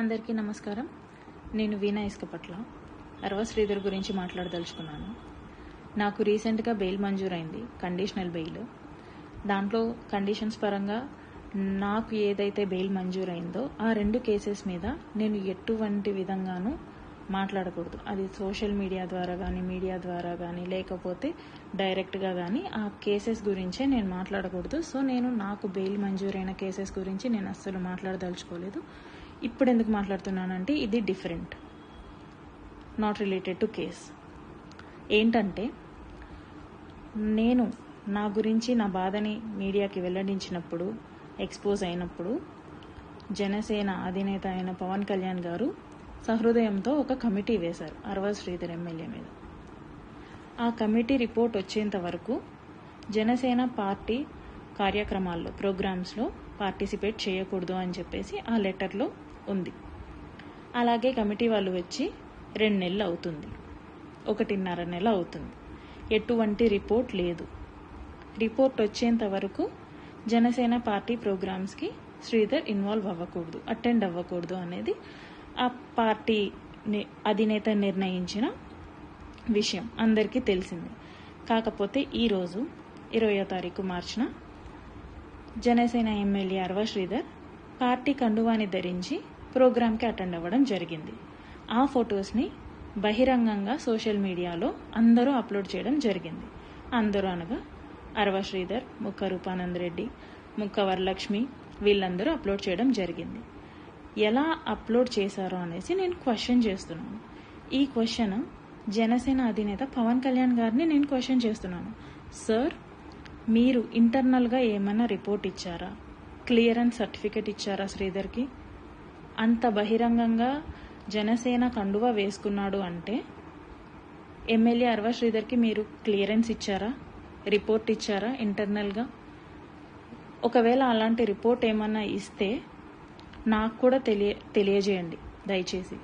అందరికీ నమస్కారం. నేను వీణా ఇసుకపట్ల అరవ శ్రీధర్ గురించి మాట్లాడదలుచుకున్నాను. నాకు రీసెంట్గా బెయిల్ మంజూరైంది, కండిషనల్ బెయిల్. దాంట్లో కండిషన్స్ పరంగా నాకు ఏదైతే బెయిల్ మంజూరైందో ఆ 2 కేసెస్ మీద నేను ఎటువంటి విధంగానూ మాట్లాడకూడదు. అది సోషల్ మీడియా ద్వారా కానీ, మీడియా ద్వారా కానీ, లేకపోతే డైరెక్ట్గా కానీ ఆ కేసెస్ గురించే నేను మాట్లాడకూడదు. సో నాకు బెయిల్ మంజూరైన కేసెస్ గురించి నేను అస్సలు మాట్లాడదలుచుకోలేదు. ఇప్పుడు ఎందుకు మాట్లాడుతున్నానంటే ఇది different, not related to case. ఏంటంటే నేను నా గురించి నా బాధని మీడియాకి వెల్లడించినప్పుడు, ఎక్స్పోజ్ అయినప్పుడు జనసేన అధినేత అయిన పవన్ కళ్యాణ్ గారు సహృదయంతో ఒక కమిటీ వేశారు అరవ శ్రీధర్ ఎమ్మెల్యే మీద. ఆ కమిటీ రిపోర్ట్ వచ్చేంత వరకు జనసేన పార్టీ కార్యక్రమాల్లో, ప్రోగ్రామ్స్లో పార్టిసిపేట్ చేయకూడదు అని చెప్పేసి ఆ లెటర్లో ఉంది. అలాగే కమిటీ వాళ్ళు వచ్చి 2 నెలలు అవుతుంది, 1.5 నెల అవుతుంది. ఎటువంటి రిపోర్ట్ లేదు. రిపోర్ట్ వచ్చేంత వరకు జనసేన పార్టీ ప్రోగ్రామ్స్కి శ్రీధర్ ఇన్వాల్వ్ అవ్వకూడదు, అటెండ్ అవ్వకూడదు అనేది ఆ పార్టీ అధినేత నిర్ణయించిన విషయం అందరికీ తెలిసింది. కాకపోతే ఈరోజు 20వ తారీఖు మార్చిన జనసేన ఎమ్మెల్యే అరవ శ్రీధర్ పార్టీ కండువాని ధరించి ప్రోగ్రామ్కి అటెండ్ అవ్వడం జరిగింది. ఆ ఫొటోస్ని బహిరంగంగా సోషల్ మీడియాలో అందరూ అప్లోడ్ చేయడం జరిగింది. అందరూ అనగా అరవ శ్రీధర్, ముక్క రూపానంద్ రెడ్డి, ముక్క వరలక్ష్మి, వీళ్ళందరూ అప్లోడ్ చేయడం జరిగింది. ఎలా అప్లోడ్ చేశారో అనేసి నేను క్వశ్చన్ చేస్తున్నాను. ఈ క్వశ్చన్ జనసేన అధినేత పవన్ కళ్యాణ్ గారిని నేను క్వశ్చన్ చేస్తున్నాను. సార్, మీరు ఇంటర్నల్గా ఏమైనా రిపోర్ట్ ఇచ్చారా? క్లియరెన్స్ సర్టిఫికేట్ ఇచ్చారా శ్రీధర్కి? అంత బహిరంగంగా జనసేన కండువా వేసుకున్నాడు అంటే ఎమ్మెల్యే అరవ శ్రీధర్కి మీరు క్లియరెన్స్ ఇచ్చారా? రిపోర్ట్ ఇచ్చారా ఇంటర్నల్గా? ఒకవేళ అలాంటి రిపోర్ట్ ఏమన్నా ఇస్తే నాకు కూడా తెలియజేయండి దయచేసి.